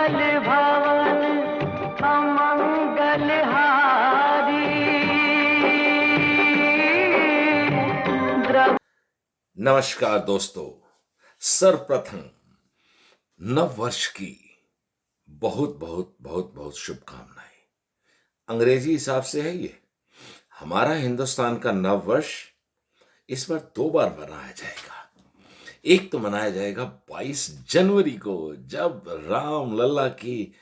मंगल भवन अमंगल हारी। नमस्कार दोस्तों, सर्वप्रथम नव वर्ष की बहुत बहुत बहुत बहुत शुभकामनाएं। अंग्रेजी हिसाब से है ये। हमारा हिंदुस्तान का नव वर्ष इस बार 2 बार मनाया जाएगा। एक तो मनाया जाएगा 22 जनवरी को, जब राम लल्ला की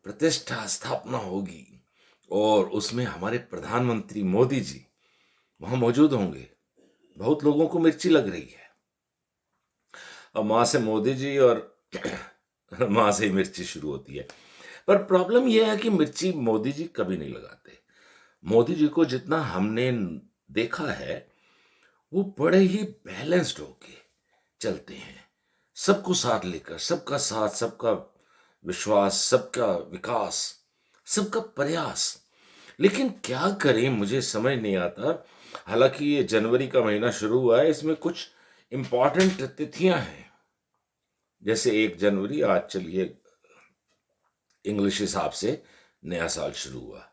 प्रतिष्ठा स्थापना होगी और उसमें हमारे प्रधानमंत्री मोदी जी वहां मौजूद होंगे। बहुत लोगों को मिर्ची लग रही है। अब माँ से मोदी जी और माँ से ही मिर्ची शुरू होती है। पर प्रॉब्लम यह है कि मिर्ची मोदी जी कभी नहीं लगाते। मोदी जी को जितना हमने देखा है, वो बड़े ही बैलेंस्ड होके चलते हैं, सबको साथ लेकर, सबका साथ, सबका विश्वास, सबका विकास, सबका प्रयास। लेकिन क्या करें, मुझे समझ नहीं आता। हालांकि ये जनवरी का महीना शुरू हुआ है, इसमें कुछ इंपॉर्टेंट तिथियां हैं। जैसे 1 जनवरी, आज चलिए इंग्लिश हिसाब से नया साल शुरू हुआ।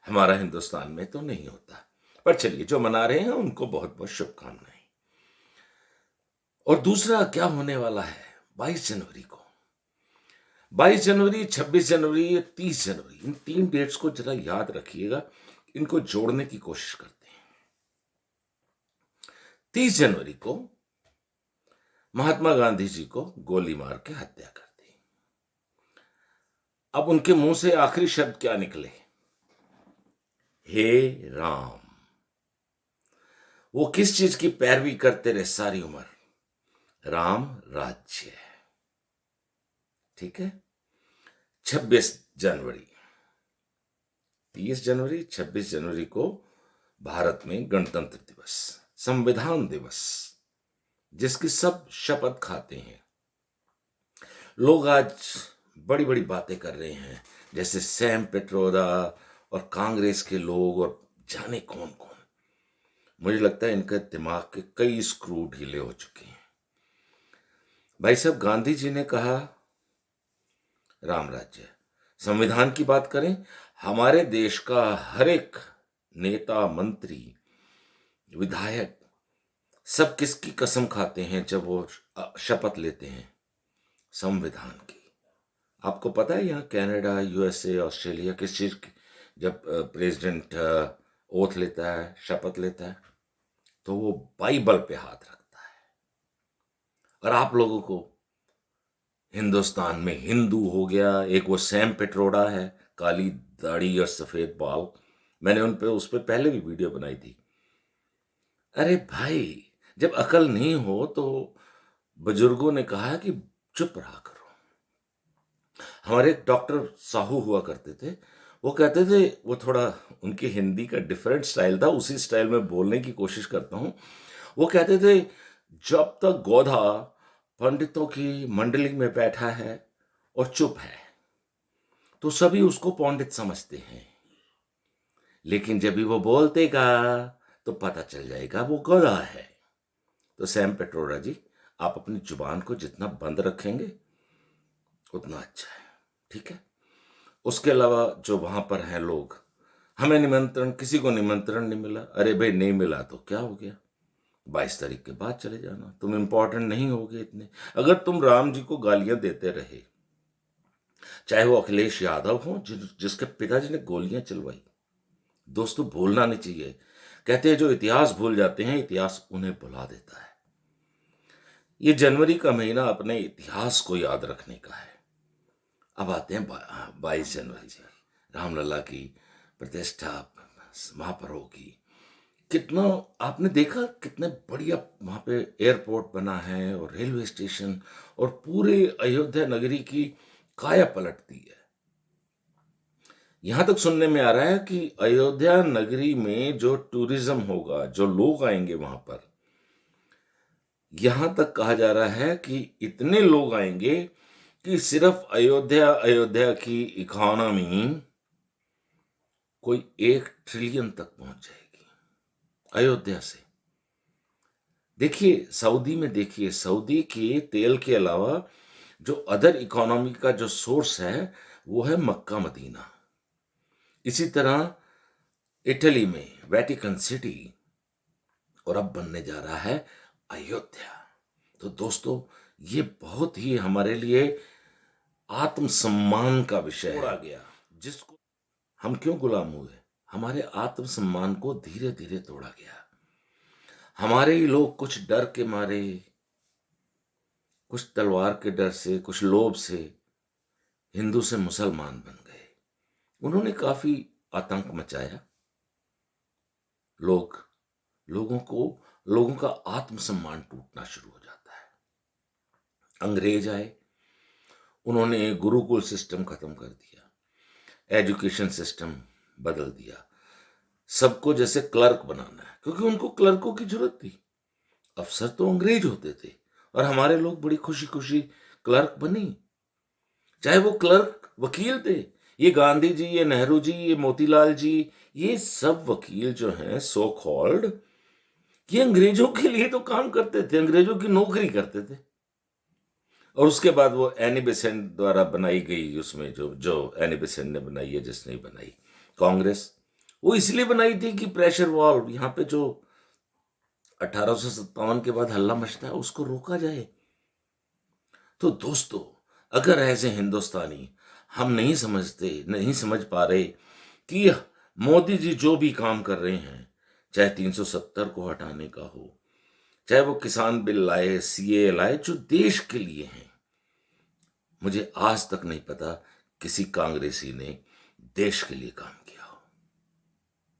हमारा हिंदुस्तान में तो नहीं होता, पर चलिए जो मना रहे हैं उनको बहुत बहुत शुभकामनाएं। और दूसरा क्या होने वाला है 22 जनवरी को। 22 जनवरी, 26 जनवरी, 30 जनवरी, इन 3 डेट्स को जरा याद रखिएगा। इनको जोड़ने की कोशिश करते हैं। 30 जनवरी को महात्मा गांधी जी को गोली मार के हत्या कर दी। अब उनके मुंह से आखिरी शब्द क्या निकले? हे राम। वो किस चीज की पैरवी करते रहे सारी उम्र? राम राज्य। ठीक है। 26 जनवरी, 30 जनवरी, 26 जनवरी को भारत में गणतंत्र दिवस, संविधान दिवस, जिसकी सब शपथ खाते हैं। लोग आज बड़ी बड़ी बातें कर रहे हैं, जैसे सैम पेट्रोदा और कांग्रेस के लोग और जाने कौन कौन। मुझे लगता है इनके दिमाग के कई स्क्रू ढीले हो चुके हैं। भाई साहब, गांधी जी ने कहा राम राज्य। संविधान की बात करें, हमारे देश का हर एक नेता, मंत्री, विधायक, सब किसकी कसम खाते हैं जब वो शपथ लेते हैं? संविधान की। आपको पता है यहाँ कनाडा, यूएसए, ऑस्ट्रेलिया किस चीज की, जब प्रेसिडेंट ओथ लेता है, शपथ लेता है, तो वो बाइबल पे हाथ रखता है। और आप लोगों को हिंदुस्तान में हिंदू हो गया, एक वो सैम पेट्रोडा है, काली दाढ़ी और सफेद बाल। मैंने उस पे पहले भी वीडियो बनाई थी। अरे भाई, जब अकल नहीं हो तो बुजुर्गों ने कहा है कि चुप रहा करो। हमारे एक डॉक्टर साहू हुआ करते थे, वो कहते थे, वो थोड़ा उनकी हिंदी का डिफरेंट स्टाइल था, उसी स्टाइल में बोलने की कोशिश करता हूं। वो कहते थे, जब तक गौधा पंडितों की मंडली में बैठा है और चुप है तो सभी उसको पंडित समझते हैं, लेकिन जब भी वो बोलतेगा तो पता चल जाएगा वो गौधा है। तो सैम पेट्रोडा जी, आप अपनी जुबान को जितना बंद रखेंगे उतना अच्छा है। ठीक है। उसके अलावा जो वहां पर हैं लोग, हमें निमंत्रण, किसी को निमंत्रण नहीं मिला। अरे भाई, नहीं मिला तो क्या हो गया? 22 तारीख के बाद चले जाना, तुम इंपॉर्टेंट नहीं होगे इतने। अगर तुम राम जी को गालियां देते रहे, चाहे वो अखिलेश यादव हो जिसके पिताजी ने गोलियां चलवाई। दोस्तों, भूलना नहीं चाहिए। कहते हैं जो इतिहास भूल जाते हैं, इतिहास उन्हें भुला देता है। ये जनवरी का महीना अपने इतिहास को याद रखने का है। अब आते हैं 22 जनवरी से रामलला की प्रतिष्ठा वहां पर होगी। कितना आपने देखा, कितने बढ़िया वहां पे एयरपोर्ट बना है और रेलवे स्टेशन, और पूरे अयोध्या नगरी की काया पलट दी है। यहां तक सुनने में आ रहा है कि अयोध्या नगरी में जो टूरिज्म होगा, जो लोग आएंगे वहां पर, यहां तक कहा जा रहा है कि इतने लोग आएंगे कि सिर्फ अयोध्या की इकोनॉमी कोई 1 ट्रिलियन तक पहुंच जाएगी अयोध्या से। देखिए सऊदी में, देखिए सऊदी के तेल के अलावा जो अदर इकोनॉमी का जो सोर्स है वो है मक्का मदीना। इसी तरह इटली में वेटिकन सिटी, और अब बनने जा रहा है अयोध्या। तो दोस्तों, ये बहुत ही हमारे लिए आत्मसम्मान का विषय है। गया जिसको हम क्यों गुलाम हुए, हमारे आत्मसम्मान को धीरे धीरे तोड़ा गया। हमारे ही लोग कुछ डर के मारे, कुछ तलवार के डर से, कुछ लोभ से हिंदू से मुसलमान बन गए। उन्होंने काफी आतंक मचाया। लोगों का आत्मसम्मान टूटना शुरू हो जाता है। अंग्रेज आए, उन्होंने गुरुकुल सिस्टम खत्म कर दिया, एजुकेशन सिस्टम बदल दिया। सबको जैसे क्लर्क बनाना है, क्योंकि उनको क्लर्कों की जरूरत थी। अफसर तो अंग्रेज होते थे और हमारे लोग बड़ी खुशी खुशी क्लर्क बने। चाहे वो क्लर्क वकील थे, ये गांधी जी, ये नेहरू जी, ये मोतीलाल जी, ये सब वकील जो हैं सो कॉल्ड, ये अंग्रेजों के लिए तो काम करते थे, अंग्रेजों की नौकरी करते थे। और उसके बाद वो एनी बेसेंट द्वारा बनाई गई, उसमें जो जो एनी बेसेंट ने बनाई है, जिसने बनाई कांग्रेस, वो इसलिए बनाई थी कि प्रेशर वॉल्व, यहाँ पे जो 1857 के बाद हल्ला मचता है उसको रोका जाए। तो दोस्तों, अगर ऐसे हिंदुस्तानी हम नहीं समझ पा रहे कि मोदी जी जो भी काम कर रहे हैं, चाहे 370 को हटाने का हो, चाहे वो किसान बिल लाए, सीए लाए, जो देश के लिए हैं। मुझे आज तक नहीं पता किसी कांग्रेसी ने देश के लिए काम किया हो।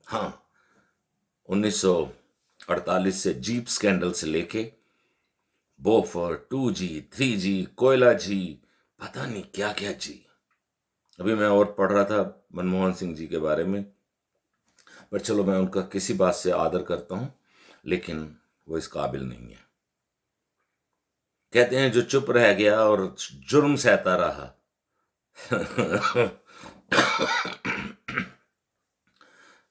हाँ, 1948 से जीप स्कैंडल से लेके बोफर, 2G, 3G, कोयला जी, पता नहीं क्या क्या जी। अभी मैं और पढ़ रहा था मनमोहन सिंह जी के बारे में, पर चलो, मैं उनका किसी बात से आदर करता हूं, लेकिन वो इस काबिल नहीं है। कहते हैं जो चुप रह गया और जुर्म सहता रहा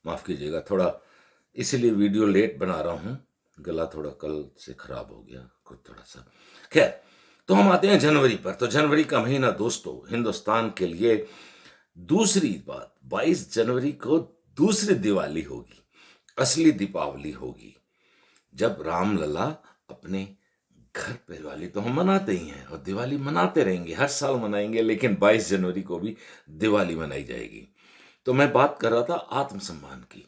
माफ कीजिएगा, थोड़ा इसीलिए वीडियो लेट बना रहा हूं, गला थोड़ा कल से खराब हो गया कुछ थोड़ा सा। खैर, तो हम आते हैं जनवरी पर। तो जनवरी का महीना दोस्तों हिंदुस्तान के लिए, दूसरी बात, 22 जनवरी को दूसरी दिवाली होगी, असली दीपावली होगी, जब रामलला अपने घर पे। दिवाली तो हम मनाते ही हैं और दिवाली मनाते रहेंगे, हर साल मनाएंगे, लेकिन 22 जनवरी को भी दिवाली मनाई जाएगी। तो मैं बात कर रहा था आत्मसम्मान की।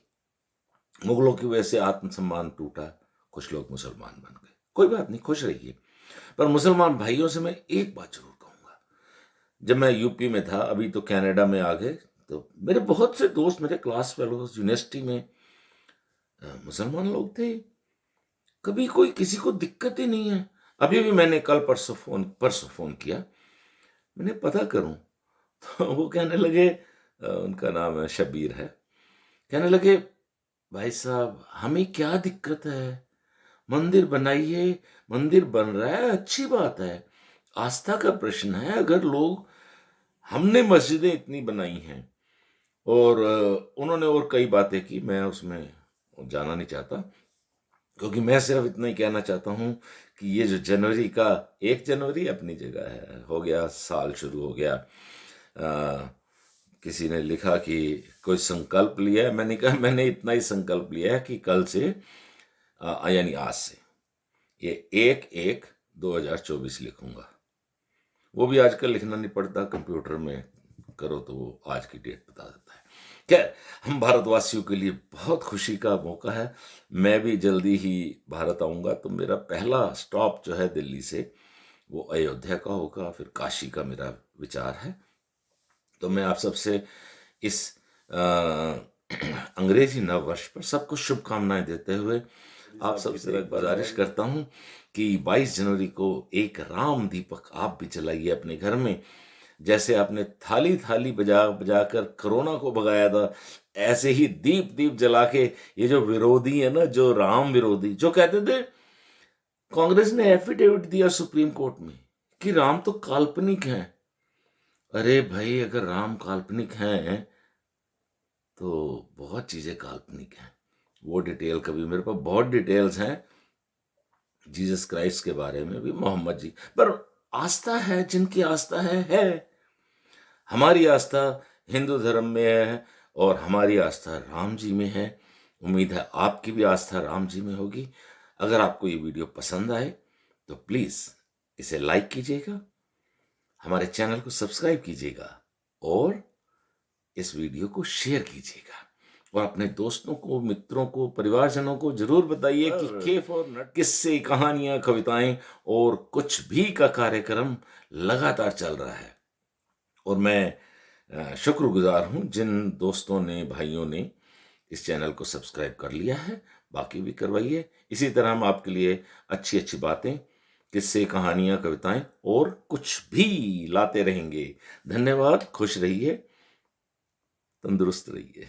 मुगलों की वजह से आत्मसम्मान टूटा, कुछ लोग मुसलमान बन गए, कोई बात नहीं, खुश रहिए। पर मुसलमान भाइयों से मैं एक बात जरूर कहूंगा, जब मैं यूपी में था, अभी तो कनाडा में आ गए, तो मेरे बहुत से दोस्त, मेरे क्लास फेलोज यूनिवर्सिटी में मुसलमान लोग थे। कभी कोई किसी को दिक्कत ही नहीं है। अभी भी मैंने कल परसों फोन किया, मैंने पता करूं, तो वो कहने लगे, उनका नाम है शबीर है, कहने लगे भाई साहब हमें क्या दिक्कत है, मंदिर बनाइए, मंदिर बन रहा है, अच्छी बात है, आस्था का प्रश्न है। अगर लोग, हमने मस्जिदें इतनी बनाई हैं, और उन्होंने और कई बातें की, मैं उसमें जाना नहीं चाहता, क्योंकि मैं सिर्फ इतना ही कहना चाहता हूं कि ये जो जनवरी का, 1 जनवरी अपनी जगह है, हो गया, साल शुरू हो गया। किसी ने लिखा कि कोई संकल्प लिया है, मैंने कहा मैंने इतना ही संकल्प लिया है कि कल से, यानी आज से, ये 1/1/2024 लिखूंगा। वो भी आजकल लिखना नहीं पड़ता, कंप्यूटर में करो तो वो आज की डेट बता देता है। खैर, हम भारतवासियों के लिए बहुत खुशी का मौका है। मैं भी जल्दी ही भारत आऊंगा, तो मेरा पहला स्टॉप जो है दिल्ली से, वो अयोध्या का होगा, फिर काशी का मेरा विचार है। तो मैं आप सबसे इस अंग्रेजी नव वर्ष पर सबको शुभकामनाएं देते हुए आप सबसे मैं गुजारिश करता हूं कि 22 जनवरी को एक राम दीपक आप भी जलाइए अपने घर में। जैसे आपने थाली थाली बजा बजा कर कोरोना को भगाया था, ऐसे ही दीप दीप जला के, ये जो विरोधी है ना, जो राम विरोधी, जो कहते थे, कांग्रेस ने एफिडेविट दिया सुप्रीम कोर्ट में कि राम तो काल्पनिक है। अरे भाई, अगर राम काल्पनिक हैं तो बहुत चीजें काल्पनिक हैं। वो डिटेल, कभी मेरे पास बहुत डिटेल्स हैं जीसस क्राइस्ट के बारे में भी, मोहम्मद जी, पर आस्था है, जिनकी आस्था है। हमारी आस्था हिंदू धर्म में है और हमारी आस्था राम जी में है। उम्मीद है आपकी भी आस्था राम जी में होगी। अगर आपको ये वीडियो पसंद आए तो प्लीज इसे लाइक कीजिएगा, हमारे चैनल को सब्सक्राइब कीजिएगा और इस वीडियो को शेयर कीजिएगा और अपने दोस्तों को, मित्रों को, परिवारजनों को जरूर बताइए कि केफ और नट किस्से, कहानियां, कविताएं और कुछ भी का कार्यक्रम लगातार चल रहा है। और मैं शुक्रगुजार हूं जिन दोस्तों ने, भाइयों ने इस चैनल को सब्सक्राइब कर लिया है। बाकी भी करवाइए। इसी तरह हम आपके लिए अच्छी अच्छी बातें, किस्से, कहानियां, कविताएं और कुछ भी लाते रहेंगे। धन्यवाद। खुश रहिए, तंदुरुस्त रहिए।